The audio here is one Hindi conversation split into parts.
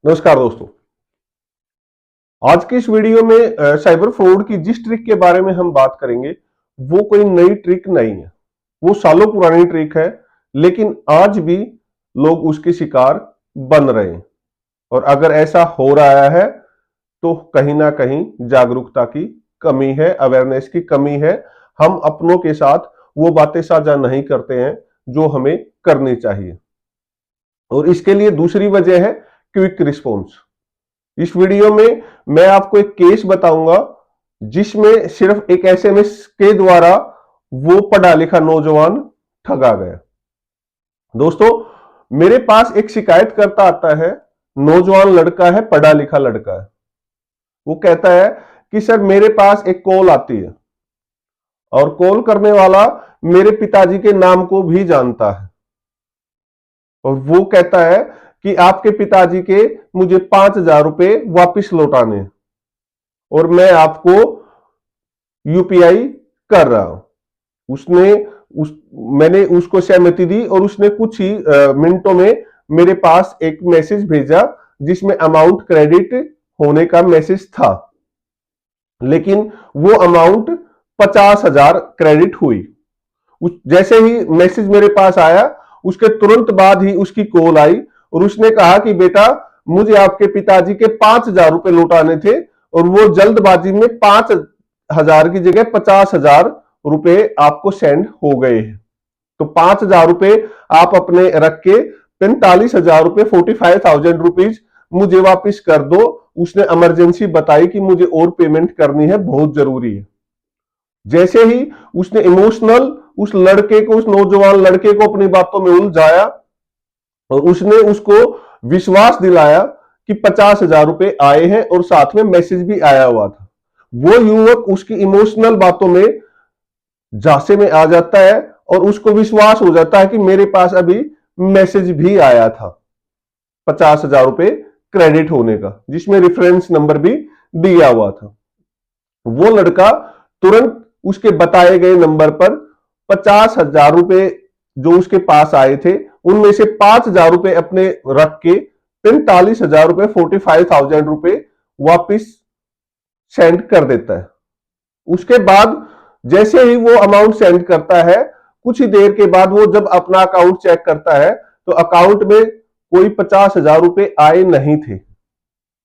नमस्कार दोस्तों। आज की इस वीडियो में साइबर फ्रॉड की जिस ट्रिक के बारे में हम बात करेंगे वो कोई नई ट्रिक नहीं है। वो सालों पुरानी ट्रिक है, लेकिन आज भी लोग उसके शिकार बन रहे हैं। और अगर ऐसा हो रहा है तो कहीं ना कहीं जागरूकता की कमी है, अवेयरनेस की कमी है। हम अपनों के साथ वो बातें साझा नहीं करते हैं जो हमें करनी चाहिए। और इसके लिए दूसरी वजह है क्विक रिस्पॉन्स। इस वीडियो में मैं आपको एक केस बताऊंगा जिसमें सिर्फ एक एसएमएस के द्वारा वो पढ़ा लिखा नौजवान ठगा गया। दोस्तों, मेरे पास एक शिकायतकर्ता आता है। नौजवान लड़का है, पढ़ा लिखा लड़का है। वो कहता है कि सर मेरे पास एक कॉल आती है और कॉल करने वाला मेरे पिताजी के नाम को भी जानता है। और वो कहता है कि आपके पिताजी के मुझे 5,000 रुपए वापिस लौटाने और मैं आपको यूपीआई कर रहा हूं। मैंने उसको सहमति दी और उसने कुछ ही मिनटों में मेरे पास एक मैसेज भेजा जिसमें अमाउंट क्रेडिट होने का मैसेज था, लेकिन वो अमाउंट 50,000 क्रेडिट हुई। जैसे ही मैसेज मेरे पास आया उसके तुरंत बाद ही उसकी कॉल आई और उसने कहा कि बेटा मुझे आपके पिताजी के 5,000 रुपए लौटाने थे और वो जल्दबाजी में 5,000 की जगह 50,000 रुपए आपको सेंड हो गए हैं। तो 5,000 रुपए आप अपने रख के 45,000 रुपए 45,000 रुपीज मुझे वापिस कर दो। उसने इमरजेंसी बताई कि मुझे और पेमेंट करनी है, बहुत जरूरी है। जैसे ही उसने इमोशनल उस लड़के को, उस नौजवान लड़के को अपनी बातों में उलझाया और उसने उसको विश्वास दिलाया कि 50,000 रुपए आए हैं और साथ में मैसेज भी आया हुआ था। वो युवक उसकी इमोशनल बातों में झांसे में आ जाता है और उसको विश्वास हो जाता है कि मेरे पास अभी मैसेज भी आया था 50,000 रुपए क्रेडिट होने का, जिसमें रेफरेंस नंबर भी दिया हुआ था। वो लड़का तुरंत उसके बताए गए नंबर पर 50,000 रुपए जो उसके पास आए थे उनमें से 5,000 रुपए अपने रख के 45,000 रुपए 45,000 रुपए वापिस सेंड कर देता है। उसके बाद जैसे ही वो अमाउंट सेंड करता है, कुछ ही देर के बाद वो जब अपना अकाउंट चेक करता है तो अकाउंट में कोई 50,000 रुपए आए नहीं थे,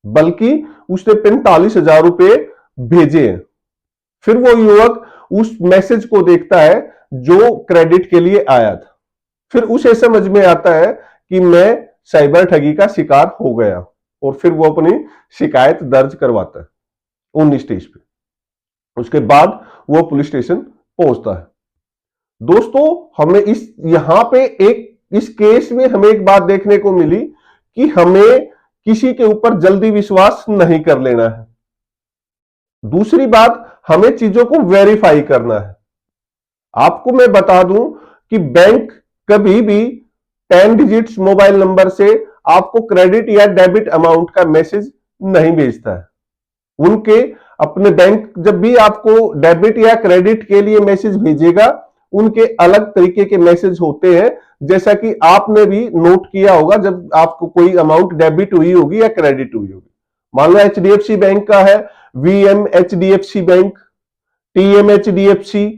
बल्कि उसने 45,000 रुपए भेजे हैं। फिर वो युवक उस मैसेज को देखता है जो क्रेडिट के लिए आया था। फिर उसे समझ में आता है कि मैं साइबर ठगी का शिकार हो गया और फिर वो अपनी शिकायत दर्ज करवाता है 19 स्टेज पे। उसके बाद वो पुलिस स्टेशन पहुंचता है। दोस्तों, हमें यहां पे इस केस में हमें एक बात देखने को मिली कि हमें किसी के ऊपर जल्दी विश्वास नहीं कर लेना है। दूसरी बात, हमें चीजों को वेरीफाई करना है। आपको मैं बता दूं कि बैंक कभी भी 10 डिजिट्स मोबाइल नंबर से आपको क्रेडिट या डेबिट अमाउंट का मैसेज नहीं भेजता है। उनके अपने बैंक जब भी आपको डेबिट या क्रेडिट के लिए मैसेज भेजेगा, उनके अलग तरीके के मैसेज होते हैं। जैसा कि आपने भी नोट किया होगा जब आपको कोई अमाउंट डेबिट हुई होगी या क्रेडिट हुई होगी। मान लो एचडीएफसी बैंक का है, VM HDFC bank, TM HDFC,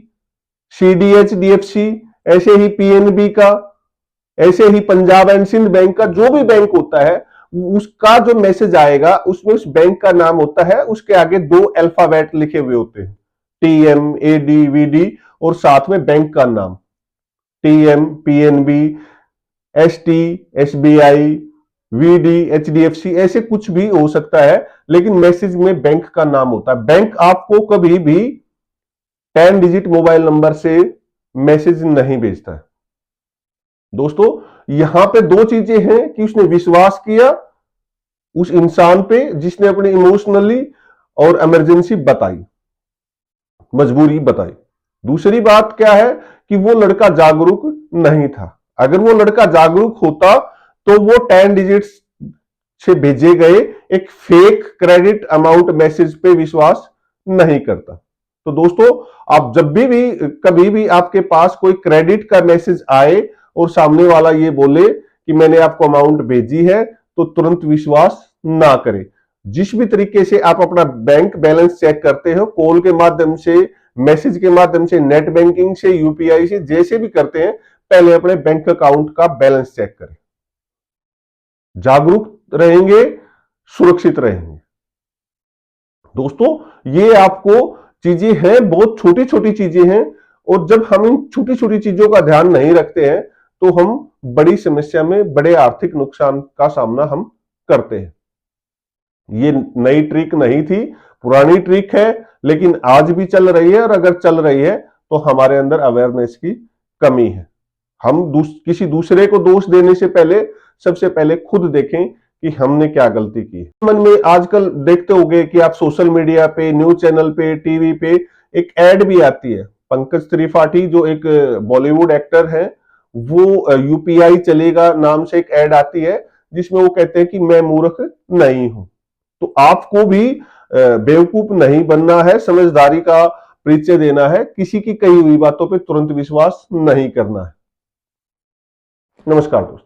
CD HDFC, ऐसे ही पीएनबी का, ऐसे ही पंजाब एंड सिंध बैंक का, जो भी बैंक होता है उसका जो मैसेज आएगा उसमें उस बैंक का नाम होता है, उसके आगे 2 अल्फाबेट लिखे हुए होते हैं, टीएम, एडी, वीडी और साथ में बैंक का नाम, TM, PNB, ST, SBI, VD, HDFC, ऐसे कुछ भी हो सकता है, लेकिन मैसेज में बैंक का नाम होता है। बैंक आपको कभी भी 10 डिजिट मोबाइल नंबर से मैसेज नहीं भेजता है। दोस्तों, यहां पे 2 चीजें हैं कि उसने विश्वास किया उस इंसान पे जिसने अपनी इमोशनली और इमरजेंसी बताई, मजबूरी बताई। दूसरी बात क्या है कि वो लड़का जागरूक नहीं था। अगर वो लड़का जागरूक होता तो वो 10 डिजिट्स से भेजे गए एक फेक क्रेडिट अमाउंट मैसेज पे विश्वास नहीं करता। तो दोस्तों, आप जब भी कभी भी आपके पास कोई क्रेडिट का मैसेज आए और सामने वाला ये बोले कि मैंने आपको अमाउंट भेजी है, तो तुरंत विश्वास ना करें। जिस भी तरीके से आप अपना बैंक बैलेंस चेक करते हो, कॉल के माध्यम से, मैसेज के माध्यम से, नेट बैंकिंग से, यूपीआई से, जैसे भी करते हैं, पहले अपने बैंक अकाउंट का बैलेंस चेक करें। जागरूक रहेंगे, सुरक्षित रहेंगे। दोस्तों, ये आपको चीजें हैं, बहुत छोटी छोटी चीजें हैं, और जब हम इन छोटी छोटी चीजों का ध्यान नहीं रखते हैं तो हम बड़ी समस्या में, बड़े आर्थिक नुकसान का सामना हम करते हैं। ये नई ट्रिक नहीं थी, पुरानी ट्रिक है, लेकिन आज भी चल रही है, और अगर चल रही है तो हमारे अंदर अवेयरनेस की कमी है। हम किसी दूसरे को दोष देने से पहले सबसे पहले खुद देखें कि हमने क्या गलती की है। मन में आजकल देखते होंगे कि आप सोशल मीडिया पे, न्यूज चैनल पे, टीवी पे एक एड भी आती है। पंकज त्रिपाठी जो एक बॉलीवुड एक्टर है, वो यूपीआई चलेगा नाम से एक एड आती है, जिसमें वो कहते हैं कि मैं मूर्ख नहीं हूं। तो आपको भी बेवकूफ नहीं बनना है, समझदारी का परिचय देना है, किसी की कही हुई बातों पे तुरंत विश्वास नहीं करना है। नमस्कार दोस्तों।